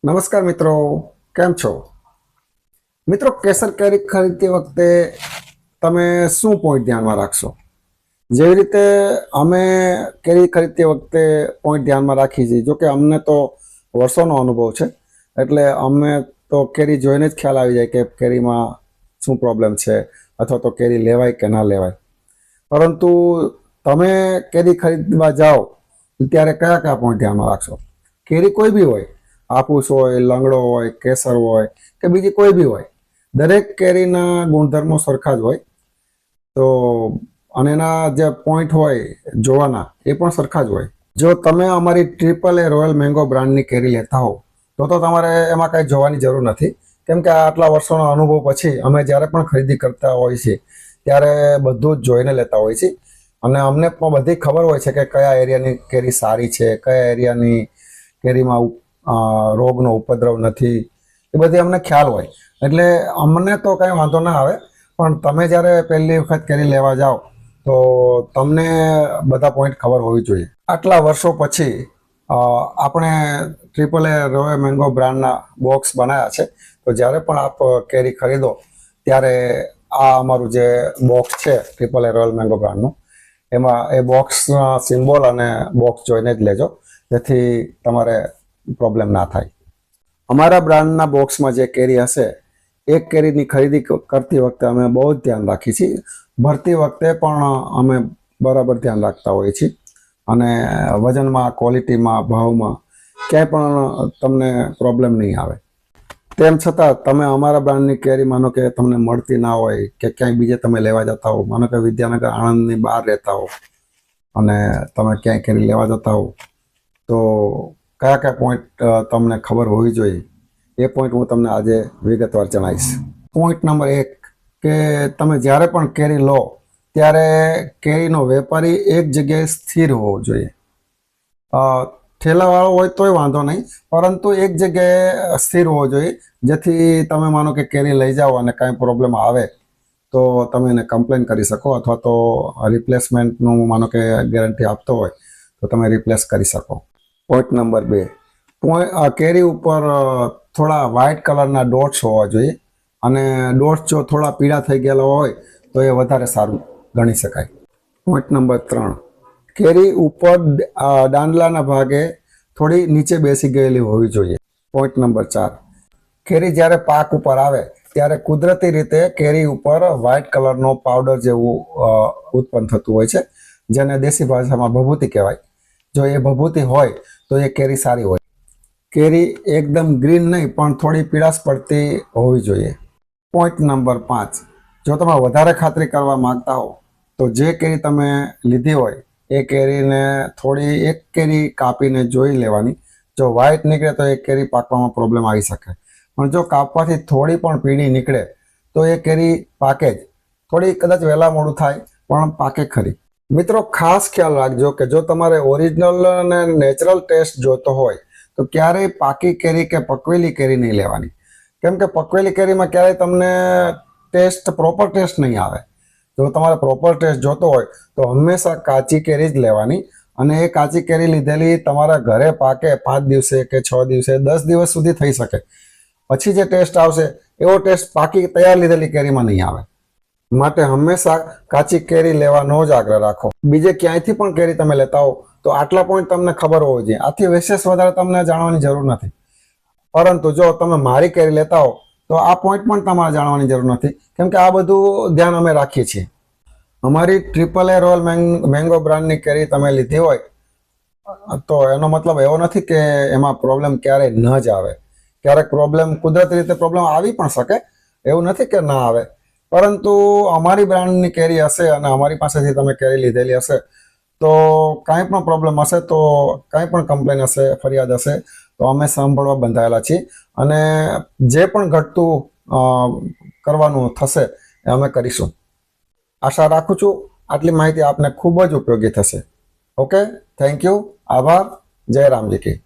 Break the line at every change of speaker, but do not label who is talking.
નમસ્કાર મિત્રો, કેમ છો? મિત્રો, કેસર કેરી ખરીદતી વખતે તમે શું પોઈન્ટ ધ્યાનમાં રાખશો? જેવી રીતે અમે કેરી ખરીદતી વખતે પોઈન્ટ ધ્યાનમાં રાખી છે. જોકે અમને તો વર્ષોનો અનુભવ છે, એટલે અમે તો કેરી જોઈને જ ખ્યાલ આવી જાય કે કેરીમાં શું પ્રોબ્લેમ છે, અથવા તો કેરી લેવાય કે ના લેવાય. પરંતુ તમે કેરી ખરીદવા જાઓ ત્યારે કયા કયા પોઈન્ટ ધ્યાનમાં રાખશો? કેરી કોઈ બી હોય, હાફૂસ હોય, લંગડો હોય, કેસર હોય કે બીજી કોઈ બી હોય, દરેક કેરીના ગુણધર્મો સરખા જ હોય. તો અને એના જે પોઈન્ટ હોય જોવાના એ પણ સરખા જ હોય. જો તમે અમારી ટ્રિપલ એ રોયલ મેંગો બ્રાન્ડની કેરી લેતા હો તો તમારે એમાં કાંઈ જોવાની જરૂર નથી, કેમ કે આટલા વર્ષોનો અનુભવ પછી અમે જ્યારે પણ ખરીદી કરતા હોઈએ છીએ ત્યારે બધું જ જોઈને લેતા હોઈએ છીએ. અને અમને પણ બધી ખબર હોય છે કે કયા એરિયાની કેરી સારી છે, કયા એરિયાની કેરીમાં રોગનો ઉપદ્રવ નથી, એ બધી અમને ખ્યાલ હોય. એટલે અમને તો કંઈ વાંધો ના આવે, પણ તમે જ્યારે પહેલી વખત કેરી લેવા જાઓ તો તમને બધા પોઈન્ટ ખબર હોવી જોઈએ. આટલા વર્ષો પછી આપણે ટ્રિપલ એ રોયલ મેંગો બ્રાન્ડના બોક્સ બનાવ્યા છે. તો જ્યારે પણ આપ કેરી ખરીદો ત્યારે આ અમારું જે બોક્સ છે ટ્રિપલ એ રોયલ મેંગો બ્રાન્ડનું, એમાં એ બોક્સના સિમ્બોલ અને બોક્સ જોઈને જ લેજો, જેથી તમારે પ્રોબ્લેમ ના થાય. અમારા બ્રાન્ડના બોક્સમાં જે કેરી હશે, એક કેરીની ખરીદી કરતી વખતે અમે બહુ જ ધ્યાન રાખીએ છીએ. ભરતી વખતે પણ અમે બરાબર ધ્યાન રાખતા હોઈએ છીએ. અને વજનમાં, ક્વોલિટીમાં, ભાવમાં ક્યાંય પણ તમને પ્રોબ્લેમ નહીં આવે. તેમ છતાં તમે અમારા બ્રાન્ડની કેરી માનો કે તમને મળતી ના હોય કે ક્યાંય બીજે તમે લેવા જતા હો, માનો કે વિદ્યાનગર, આણંદની બહાર રહેતા હો અને તમે ક્યાંય કેરી લેવા જતા હો, તો કયા કયા પોઈન્ટ તમને ખબર હોવી જોઈએ એ પોઈન્ટ હું તમને આજે વિગતવાર જણાવીશ. પોઈન્ટ નંબર 1 કે તમે જ્યારે પણ કેરી લો ત્યારે કેરીનો વેપારી એક જગ્યાએ સ્થિર હોવો જોઈએ. ઠેલાવાળો હોય તોય વાંધો નહીં, પરંતુ એક જગ્યાએ સ્થિર હોવો જોઈએ, જેથી તમે માનો કે કેરી લઈ જાઓ અને કાંઈ પ્રોબ્લેમ આવે તો તમે એને કમ્પ્લેન કરી શકો, અથવા તો રિપ્લેસમેન્ટનું માનો કે ગેરંટી આપતો હોય તો તમે રિપ્લેસ કરી શકો. પોઈન્ટ નંબર 2, કેરી ઉપર થોડા વ્હાઇટ કલરના ડોટ્સ હોવા જોઈએ, અને ડોટ્સ જો થોડા પીળા થઈ ગયેલા હોય તો એ વધારે સારું ગણી શકાય. પોઈન્ટ નંબર 3, કેરી ઉપર દાંડલાના ભાગે થોડી નીચે બેસી ગયેલી હોવી જોઈએ. પોઈન્ટ નંબર 4, કેરી જ્યારે પાક ઉપર આવે ત્યારે કુદરતી રીતે કેરી ઉપર વ્હાઇટ કલરનો પાવડર જેવું ઉત્પન્ન થતું હોય છે, જેને દેશી ભાષામાં ભભૂતિ કહેવાય. જો એ ભભૂતિ હોય તો એ કેરી સારી હોય. કેરી એકદમ ગ્રીન નહીં પણ થોડી પીળાશ પડતી હોવી જોઈએ. પોઈન્ટ નંબર 5, જો તમે વધારે ખાતરી કરવા માંગતા હો તો જે કેરી તમે લીધી હોય એ કેરીને થોડી એક કેરી કાપીને જોઈ લેવાની. જો વ્હાઇટ નીકળે તો એ કેરી પાકવામાં પ્રોબ્લેમ આવી શકે, પણ જો કાપવાથી થોડી પણ પીળી નીકળે તો એ કેરી પાકે જ. થોડી કદાચ વહેલા મોડું થાય પણ પાકે ખરી. મિત્રો, ખાસ ખ્યાલ રાખજો કે જો તમારે ઓરિજિનલ અને નેચરલ ટેસ્ટ જોતો હોય તો ક્યારેય પાકી કેરી કે પકવેલી કેરી નહીં લેવાની, કેમ કે પકવેલી કેરીમાં ક્યારેય તમને પ્રોપર ટેસ્ટ નહીં આવે. જો તમારે પ્રોપર ટેસ્ટ જોતો હોય તો હંમેશા કાચી કેરી જ લેવાની, અને એ કાચી કેરી લીધેલી તમારા ઘરે પાકે 5 દિવસે કે 6 દિવસે, 10 દિવસ સુધી થઈ શકે, પછી જે ટેસ્ટ આવશે એવો ટેસ્ટ પાકી તૈયાર લીધેલી કેરીમાં નહીં આવે. માટે હંમેશા કાચી કેરી લેવાનો જ આગ્રહ રાખો. બીજે ક્યાંયથી પણ કેરી તમે લેતા હો તો આટલા પોઈન્ટ તમને ખબર હોવો જોઈએ. આથી વિશેષ વધારે તમને જાણવાની જરૂર નથી. પરંતુ જો તમે મારી કેરી લેતા હો તો આ પોઈન્ટ પણ તમારે જાણવાની જરૂર નથી, કેમ કે આ બધું ધ્યાન અમે રાખીએ છીએ. અમારી ટ્રિપલ એ રોયલ મેંગો બ્રાન્ડની કેરી તમે લીધી હોય તો એનો મતલબ એવો નથી કે એમાં પ્રોબ્લેમ ક્યારેય ન જ આવે. ક્યારેક પ્રોબ્લેમ કુદરતી રીતે પ્રોબ્લેમ આવી પણ શકે, એવું નથી કે ના આવે. પરંતુ અમારી બ્રાન્ડની કેરી હશે અને અમારી પાસેથી તમે કેરી લીધેલી હશે તો કાંઈ પણ પ્રોબ્લેમ હશે, તો કાંઈ પણ કમ્પ્લેન હશે, ફરિયાદ હશે, તો અમે સાંભળવા બંધાયેલા છીએ. અને જે પણ ઘટતું કરવાનું થશે એ અમે કરીશું. આશા રાખું છું આટલી માહિતી આપને ખૂબ જ ઉપયોગી થશે. ઓકે, થેન્ક યુ, આભાર. જય રામજી કી.